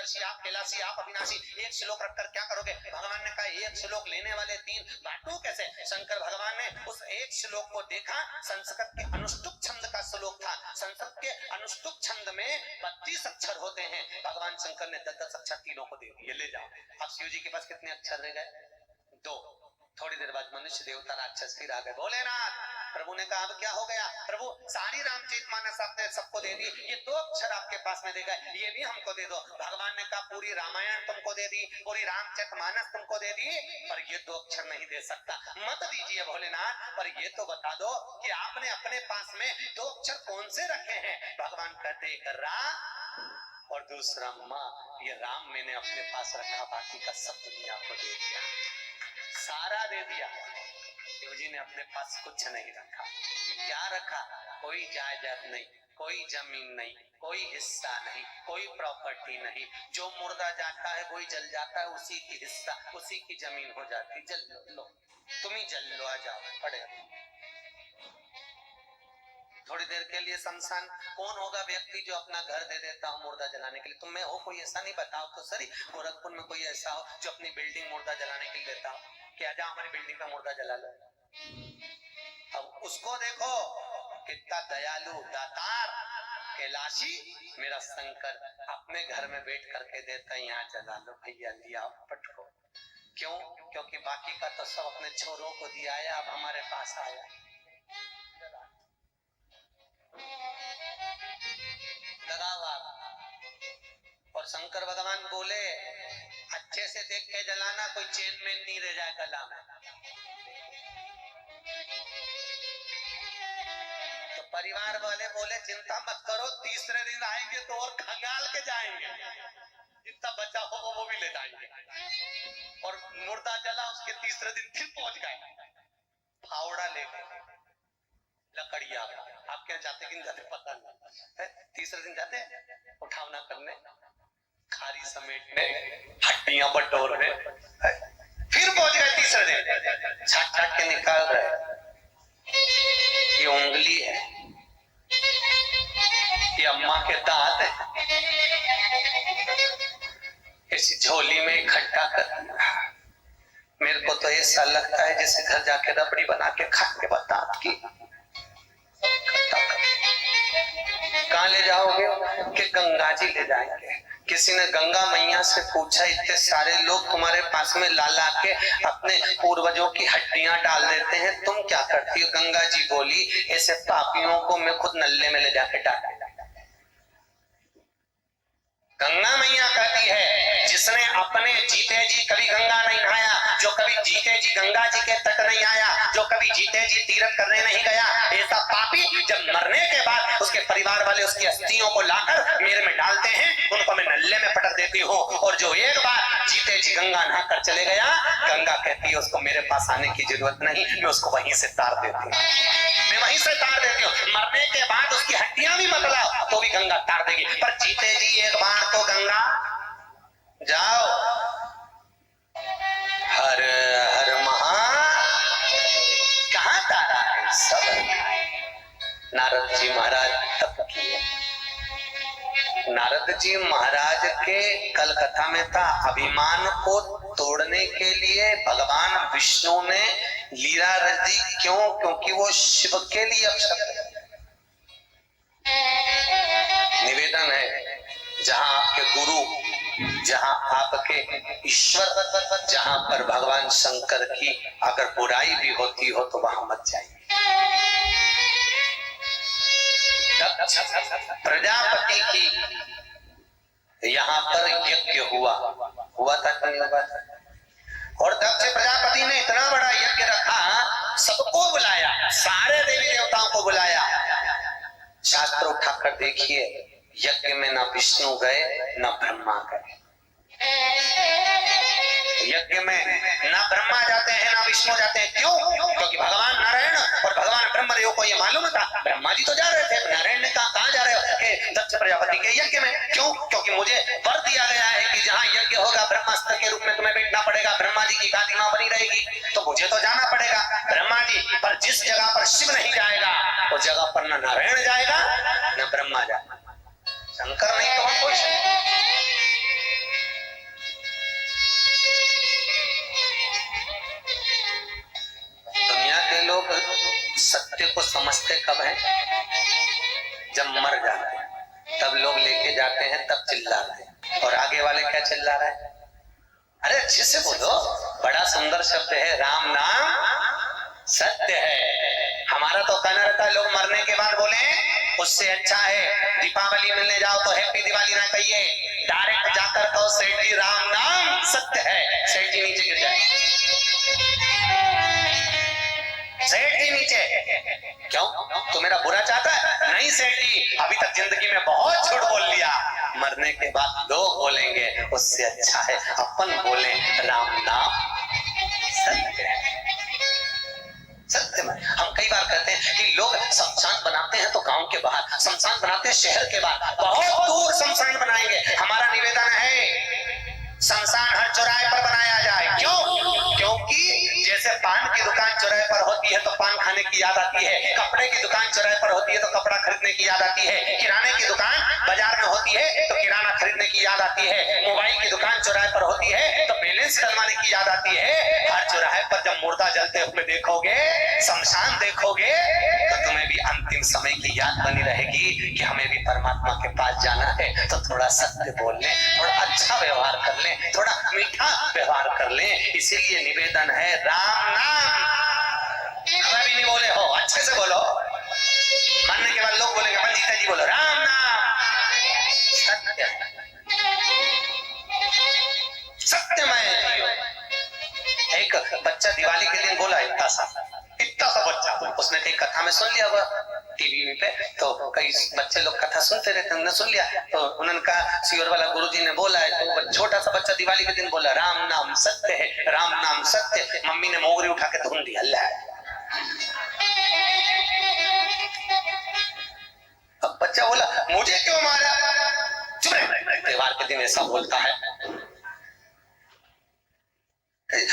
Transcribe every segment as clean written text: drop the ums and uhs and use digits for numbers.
विनाशी आप, कैलाशी आप, अविनाशी। एक श्लोक रखकर क्या करोगे? भगवान ने कहा एक श्लोक लेने वाले तीन, बांटू कैसे? शंकर भगवान ने उस एक श्लोक को देखा, संस्कृत के अनुष्टुप छंद का श्लोक था। संस्कृत के अनुष्टुप छंद में 32 अक्षर होते हैं। भगवान शंकर ने 10-10 अक्षर तीनों को दे दिए, ले जाओ। अब शिव जी के पास कितने अक्षर रह गए? 2। थोड़ी देर बाद मनुष्य देवता राक्षस फिर आ गए। भोलेनाथ, प्रभु ने कहा अब क्या हो गया? प्रभु सारी रामचरितमानस आपने सबको दे दी, ये 2 अक्षर आपके पास में दे गए, ये भी हमको दे दो। भगवान ने कहा पूरी रामायण तुमको दे दी, पूरी रामचरितमानस तुमको दे दी, पर ये 2 अक्षर नहीं दे सकता। मत दीजिए भोलेनाथ, पर ये तो बता दो कि आपने अपने पास में 2 अक्षर कौन से रखे हैं? भगवान कहते एक रा और दूसरा माँ। ये राम मैंने अपने पास रखा, बाकी का सब दुनिया को दे दिया, सारा दे दिया। शिव जी ने अपने पास कुछ नहीं रखा। क्या रखा? कोई जायदाद नहीं, कोई जमीन नहीं, कोई हिस्सा नहीं, कोई प्रॉपर्टी नहीं। जो मुर्दा जाता है वही जल जाता है, उसी की हिस्सा, उसी की जमीन हो जाती। जल लो, तुम ही जल लो, आ जाओ पड़े। थोड़ी देर के लिए शमशान। कौन होगा व्यक्ति जो अपना घर दे देता हो मुर्दा जलाने के लिए? तुम में हो कोई ऐसा? नहीं बताओ तो सही, गोरखपुर में कोई ऐसा हो जो अपनी बिल्डिंग मुर्दा जलाने के लिए देता हो? क्या जा हमारी बिल्डिंग का मुर्दा जला लो। अब उसको देखो कितना दयालु, दातार, कैलाशी मेरा शंकर अपने घर में बैठ करके देता है, यहाँ जला लो भैया, लिया पटको। क्यों? क्योंकि बाकी का तो सब अपने छोरों को दिया है, अब हमारे पास आया। लगावा। और शंकर भगवान बोले अच्छे से देख के जलाना, कोई चेन में नहीं रह जाए गला में। तो परिवार वाले बोले चिंता मत करो, तीसरे दिन आएंगे तो और खंगाल के जाएंगे, जितना बचा होगा वो भी ले जाएंगे। और मुर्दा जला, उसके तीसरे दिन फिर पहुंच गए, फावड़ा ले गए, लकड़िया। आप क्या जाते कि नहीं जाते पता नहीं, तीसरे दिन जाते उठावना करने, खारी समेटने, हड्डियां बटोरने, फिर पहुंच गए तीसरे दिन, छाट छाट के निकाल रहे। ये उंगली है, ये अम्मा के दांत है, इस झोली में इकट्ठा कर। मेरे को तो ऐसा लगता है जैसे घर जाके रबड़ी बना के खा के दांत की। कहाँ ले जाओगे? कि गंगा जी ले जाएंगे। किसी ने गंगा मैया से पूछा इतने सारे लोग तुम्हारे पास में ला ला के अपने पूर्वजों की हड्डियां डाल देते हैं, तुम क्या करती हो? गंगा जी बोली ऐसे पापियों को मैं खुद नल्ले में ले जाके डाल। गंगा मैया कहती है जिसने अपने जीते जी कभी गंगा नहीं नहाया, जो कभी जीते जी गंगा जी के तट नहीं आया, जो कभी जीते जी तीर्थ करने नहीं गया, ऐसा पापी जब मरने के बाद उसके परिवार वाले उसकी अस्थियों को लाकर मेरे में डालते हैं, उनको मैं नल्ले में पटक देती हूँ। और जो एक बार जीते जी गंगा नहा कर चले गया, गंगा कहती है उसको मेरे पास आने की जरूरत नहीं, मैं उसको वहीं से तार देती हूँ, मैं वहीं से तार देती हूँ। मरने के बाद उसकी हड्डियां भी बदलाओ तो भी गंगा तार देगी, पर जीते जी एक बार तो गंगा जाओ। हर हर महा कहाँ तारा है सब। नारद जी महाराज तप किए। नारद जी महाराज के कलकत्ता में था, अभिमान को तोड़ने के लिए भगवान विष्णु ने लीला रच दी। क्यों? क्योंकि वो शिव के लिए अपशब्द। निवेदन है जहां आपके गुरु, जहां आपके ईश्वर, जहां पर भगवान शंकर की अगर बुराई भी होती हो तो वहां मत जाइए। प्रजापति की यहाँ पर यज्ञ हुआ था कि नहीं हुआ था? और दक्ष प्रजापति ने इतना बड़ा यज्ञ रखा, सबको बुलाया, सारे देवी देवताओं को बुलाया। शास्त्र उठाकर देखिए, यज्ञ में न विष्णु गए न ब्रह्मा गए। यज्ञ में ना ब्रह्मा जाते हैं ना विष्णु जाते हैं। क्यों? क्योंकि भगवान नारायण और भगवान ब्रह्मदेव को ये मालूम था। ब्रह्मा जी तो जा रहे थे, नारायण ने कहा कहाँ जा रहे हो? कि दक्ष प्रजापति के यज्ञ में। क्यों? क्योंकि मुझे वर दिया गया है कि जहाँ यज्ञ होगा ब्रह्मास्त्र के रूप में तुम्हें बैठना पड़ेगा, ब्रह्मा जी की गादी मां बनी रहेगी, तो मुझे तो जाना पड़ेगा। ब्रह्मा जी पर जिस जगह पर शिव नहीं जाएगा उस जगह पर न नारायण जाएगा न ब्रह्मा जाएगा। शंकर नहीं तो हम कोई सत्य को समझते कब है? जब मर जाते हैं, तब लोग लेके जाते हैं, तब चिल्लाते हैं। और आगे वाले क्या चिल्ला रहे हैं? अरे अच्छे से बोलो, बड़ा सुंदर शब्द है, राम नाम सत्य है। हमारा तो कहना रहता है लोग मरने के बाद बोले उससे अच्छा है दीपावली मिलने जाओ तो हैप्पी दिवाली ना कहिए, डायरेक्ट जाकर कहो सेठ जी राम नाम सत्य है। सेठ जी नीचे गिर जाए, सेठ जी नीचे। क्यों? तू मेरा बुरा चाहता है? नहीं सेठ जी, अभी तक जिंदगी में बहुत झूठ बोल लिया, मरने के बाद लोग बोलेंगे उससे अच्छा है अपन बोले राम नाम सत्य है। सत्य में हम कई बार कहते हैं कि लोग शमशान बनाते हैं तो गांव के बाहर, शमशान बनाते हैं शहर के बाहर, बहुत दूर शमशान बनाएंगे। हमारा निवेदन है शमशान हर चौराहे पर बनाया जाए। क्यों? क्योंकि जैसे पान की दुकान चौराहे पर होती है तो पान खाने की याद आती है, कपड़े की दुकान चौराहे पर होती है तो कपड़ा खरीदने की याद आती है, किराने की दुकान बाजार में होती है तो किराना खरीदने की याद आती है, मोबाइल की दुकान चौराहे पर होती है तो बैलेंस डलवाने की याद आती है। हर चौराहे पर जब मुर्दा जलते हुए देखोगे, शमशान देखोगे, तो तुम्हें भी अंतिम समय की याद बनी रहेगी कि हमें भी परमात्मा के पास जाना है। तो थोड़ा सत्य बोल ले, थोड़ा अच्छा व्यवहार कर ले, थोड़ा मीठा व्यवहार कर ले। इसीलिए निवेदन है राम नाम। कभी नहीं बोले हो, अच्छे से बोलो, मरने के बाद लोग बोलेंगे अपन जीता जी बोलो राम नाम सत्य, सत्यमय। एक बच्चा दिवाली के दिन बोला, इतना सा बच्चा, उसने कई कथा में सुन लिया हुआ टीवी पे, तो कई बच्चे लोग कथा सुनते रहते, उन्होंने सुन लिया तो उन्होंने कहा सियोर वाला गुरुजी ने बोला है, तो छोटा सा बच्चा दिवाली के दिन बोला राम नाम सत्य है, राम नाम सत्य। मम्मी ने मोगरी उठा के धुन दी, अल्लाह। अब बच्चा बोला मुझे क्यों मारा? चुप रहे, त्योहार के दिन ऐसा बोलता है।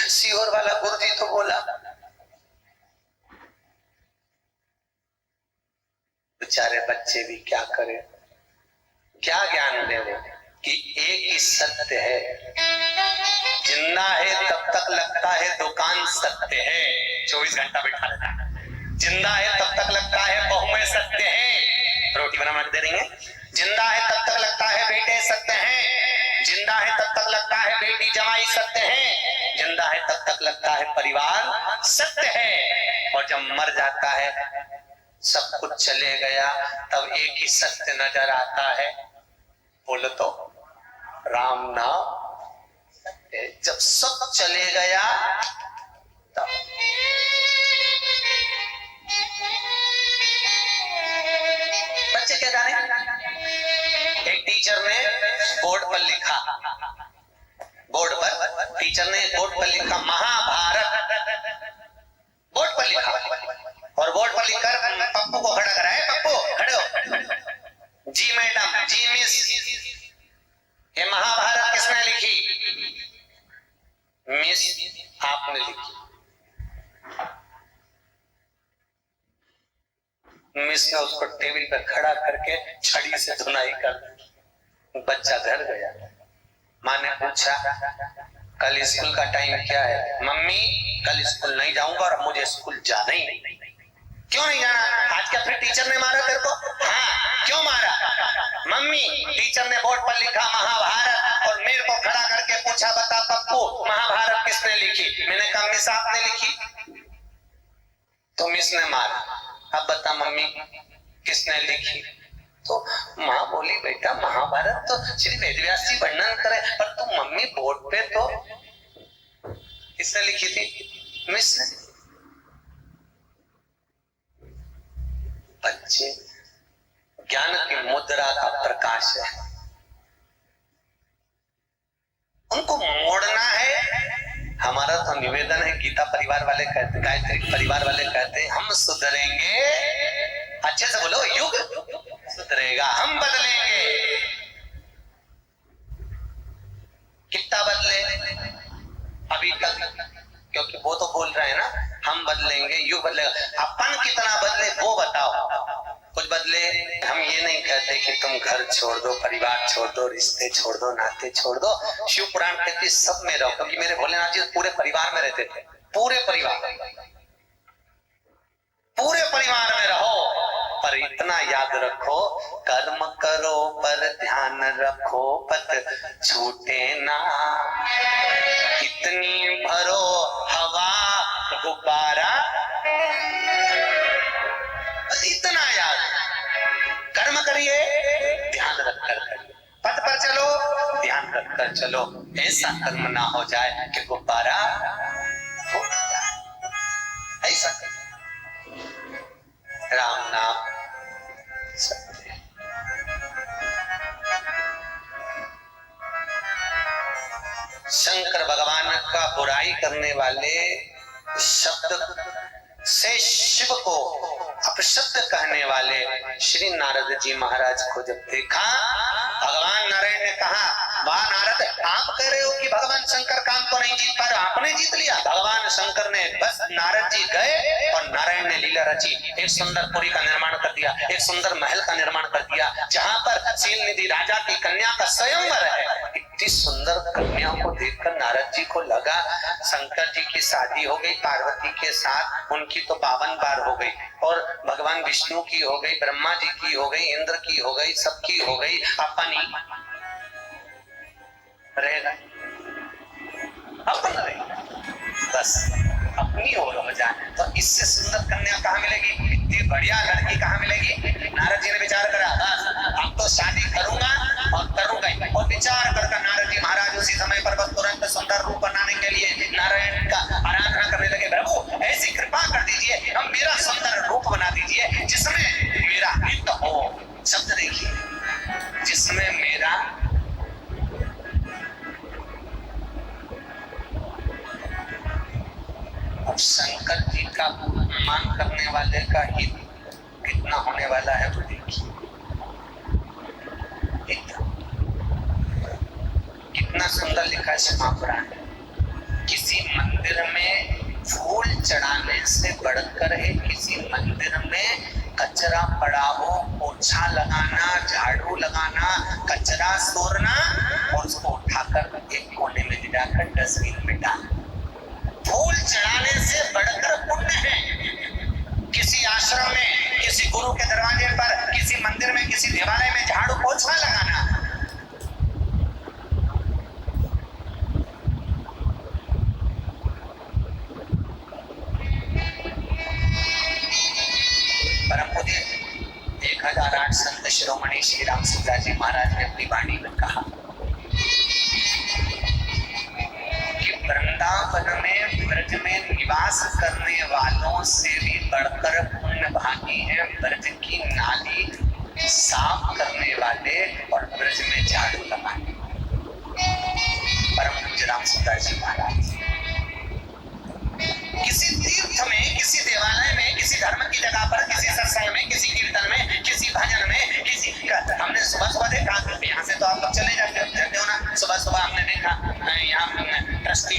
सियोर वाला गुरुजी तो बोला। बेचारे बच्चे भी क्या करें, क्या ज्ञान दे वो कि एक ही सत्य है, जिंदा है तब तक लगता है दुकान सत्य है, 24 घंटा बैठा रहता है। जिंदा है तब तक लगता है बहू में सत्य है, रोटी बना दे रही है। जिंदा है तब तक लगता है बेटे सत्य हैं, जिंदा है तब तक लगता है बेटी जमाई सत्य है, जिंदा है तब तक लगता है परिवार सत्य है। और जब मर जाता है, सब कुछ चले गया, तब एक ही सत्य नजर आता है, बोलो तो राम नाम। जब सब चले गया तब बच्चे क्या जाने, एक टीचर ने बोर्ड पर लिखा, बोर्ड पर टीचर ने बोर्ड पर लिखा महाभारत, बोर्ड पर लिखा, और बोर्ड पर लिखकर पप्पू को खड़ा कराए, पप्पू खड़े हो। जी मैडम, जी मिस, ये महाभारत किसने लिखी? मिस आपने लिखी। मिस ने उसको टेबल पर खड़ा करके छड़ी से धुनाई कर। बच्चा घर गया। माँ ने पूछा कल स्कूल का टाइम क्या है? मम्मी कल स्कूल नहीं जाऊंगा और मुझे स्कूल जाना ही नहीं। क्यों नहीं जाना? आज क्या फिर टीचर ने मारा तेरे को? हाँ, क्यों मारा? मम्मी टीचर ने बोर्ड पर लिखा महाभारत और मेरे को खड़ा करके पूछा बता पप्पू महाभारत किसने लिखी? मैंने कहा मिस आपने लिखी। तो मिस ने मारा। अब बता मम्मी किसने लिखी? तो माँ बोली बेटा महाभारत तो श्री वेदव्यास जी वर्णन करे, पर तुम मम्मी बोर्ड पे तो किसने लिखी थी? मिस ने। बच्चे ज्ञान की मुद्रा का प्रकाश है, उनको मोड़ना है। हमारा तो निवेदन है, गीता परिवार वाले कहते, गायत्री परिवार वाले कहते हैं हम सुधरेंगे, अच्छे से बोलो, युग सुधरेगा, हम बदलेंगे। कितना बदले अभी तक? क्योंकि वो तो बोल रहे हैं ना हम बदलेंगे, युग बदलेगा। अपन कितना बदले वो बताओ। कुछ बदले? हम ये नहीं कहते कि तुम घर छोड़ दो, परिवार छोड़ दो, रिश्ते छोड़ दो, नाते छोड़ दो। शिव पुराण कहते सब में रहो, क्योंकि मेरे भोलेनाथ जी पूरे परिवार में रहते थे, पूरे परिवार पर इतना याद रखो, कर्म करो पर ध्यान रखो, पत छूटे ना। इतनी भरो हवा गुब्बारा, इतना याद। कर्म करिए, ध्यान रखकर करिए, पथ पर चलो, ध्यान रखकर चलो। ऐसा कर्म ना हो जाए कि गुब्बारा फूट जाए। ऐसा राम नाम सत्य। शंकर भगवान का बुराई करने वाले शब्द से शिव को अपशब्द कहने वाले श्री नारद जी महाराज को जब देखा, भगवान नारायण ने कहा, वाह नारद, आप कह रहे हो कि भगवान शंकर काम को नहीं जीत पा रहे, आपने जीत लिया। भगवान शंकर ने बस, नारद जी गए और नारायण ने लीला रची, एक सुंदर पुरी का निर्माण कर दिया, एक सुंदर महल का निर्माण कर दिया, जहाँ पर शील निधि राजा की कन्या का स्वयंवर है। इतनी सुंदर कन्या को देखकर नारद जी को लगा शंकर जी की शादी हो गई पार्वती के साथ, उनकी तो 52 बार हो गई, और भगवान विष्णु की हो गई, ब्रह्मा जी की हो गई, इंद्र की हो गई, सबकी हो गई, अपनी रहेगा, अपन रहेगा, बस अपनी ओर हो जाए। तो इससे सुंदर कन्या कहाँ मिलेगी, इतनी बढ़िया लड़की कहाँ मिलेगी। नारद जी ने विचार करा, बस अब तो शादी करूंगा और करूंगा ही। और विचार कर नारद जी महाराज उसी समय पर बस तुरंत सुंदर रूप बनाने के लिए नारायण का आराधना करने लगे। प्रभु ऐसी कृपा कर दीजिए, हम मेरा सुंदर रूप बना दीजिए जिसमें मेरा हित हो। शब्द देखिए, जिसमें मेरा अब शंकर जी का मान करने वाले का हित कितना होने वाला है तो देखिए, कितना सुंदर लिखा है महापुराण। किसी मंदिर में फूल चढ़ाने से बढ़कर है किसी मंदिर में कचरा पड़ा हो, पोछा लगाना, झाड़ू लगाना, कचरा सोरना और उसको उठाकर एक कोने में ले जाकर डस्टबिन में डालना। फूल चढ़ाने से बढ़कर पुण्य है। किसी आश्रम में, किसी गुरु के दरवाजे पर, किसी मंदिर में, किसी देवालय में झाड़ू पोछा लगाना। परम पूज्य 1008 संत शिरोमणि श्री राम सुखदास जी महाराज ने अपनी वाणी में कहा कि वृंदावन में, ब्रज में निवास करने वालों से भी बढ़कर पुण्य भागी है ब्रज की नाली साफ करने वाले और ब्रज में झाड़ू लगाने। परम पूज्य राम सुखदास जी महाराज किसी तीर्थ में, किसी देवालय में, किसी धर्म की जगह पर, किसी सत्संग में, किसी कीर्तन में, किसी भजन में, किसी हमने सुबह सुबह देखा, यहाँ से तो आप लोग चले जाते हो ना, सुबह सुबह हमने देखा यहाँ ट्रस्टी